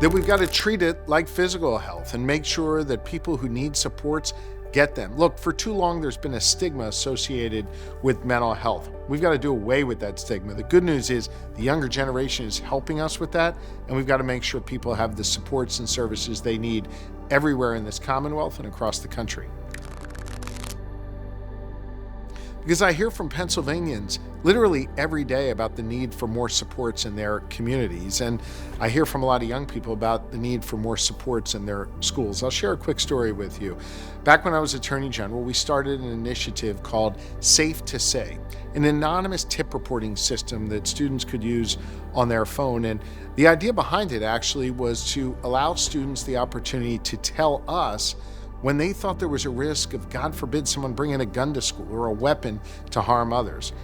That we've got to treat it like physical health and make sure that people who need supports get them. Look, for too long, there's been a stigma associated with mental health. We've got to do away with that stigma. The good news is the younger generation is helping us with that, and we've got to make sure people have the supports and services they need everywhere in this Commonwealth and across the country. Because I hear from Pennsylvanians literally every day about the need for more supports in their communities. And I hear from a lot of young people about the need for more supports in their schools. I'll share a quick story with you. Back when I was Attorney General, we started an initiative called Safe to Say, an anonymous tip reporting system that students could use on their phone. And the idea behind it actually was to allow students the opportunity to tell us when they thought there was a risk of, God forbid, someone bringing a gun to school or a weapon to harm others.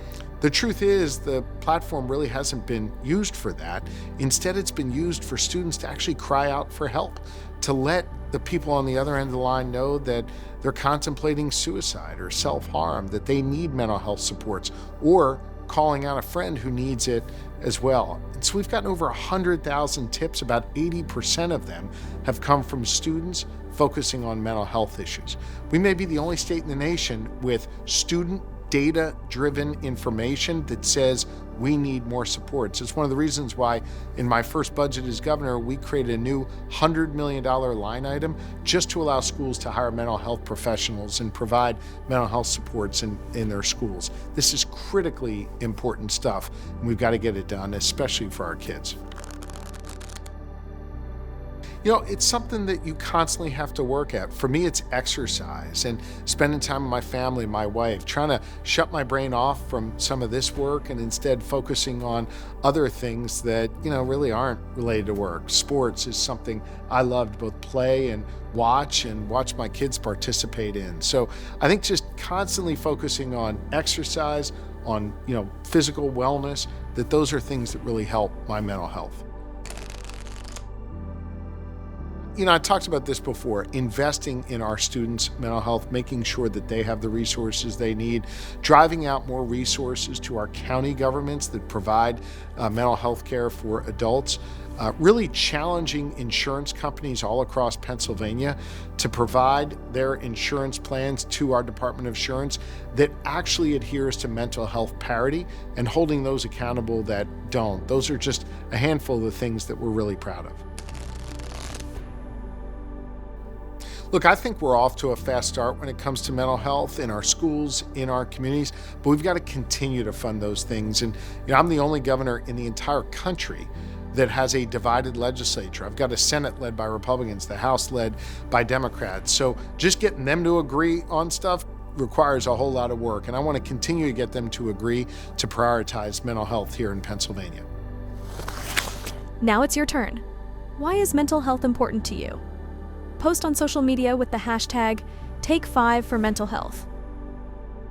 The truth is, the platform really hasn't been used for that. Instead, it's been used for students to actually cry out for help, to let the people on the other end of the line know that they're contemplating suicide or self-harm, that they need mental health supports, or calling out a friend who needs it as well. And so we've gotten over 100,000 tips. About 80% of them have come from students focusing on mental health issues. We may be the only state in the nation with student data-driven information that says we need more supports. It's one of the reasons why in my first budget as governor, we created a new $100 million line item just to allow schools to hire mental health professionals and provide mental health supports in their schools. This is critically important stuff, and we've got to get it done, especially for our kids. You know, it's something that you constantly have to work at. For me, it's exercise and spending time with my family, my wife, trying to shut my brain off from some of this work and instead focusing on other things that, really aren't related to work. Sports is something I love to both play and watch my kids participate in. So I think just constantly focusing on exercise, on, physical wellness, that those are things that really help my mental health. I talked about this before, investing in our students' mental health, making sure that they have the resources they need, driving out more resources to our county governments that provide mental health care for adults, really challenging insurance companies all across Pennsylvania to provide their insurance plans to our Department of Insurance that actually adheres to mental health parity, and holding those accountable that don't. Those are just a handful of the things that we're really proud of. Look, I think we're off to a fast start when it comes to mental health in our schools, in our communities, but we've got to continue to fund those things. And I'm the only governor in the entire country that has a divided legislature. I've got a Senate led by Republicans, the House led by Democrats. So just getting them to agree on stuff requires a whole lot of work. And I want to continue to get them to agree to prioritize mental health here in Pennsylvania. Now it's your turn. Why is mental health important to you? Post on social media with the hashtag Take5 for Mental Health.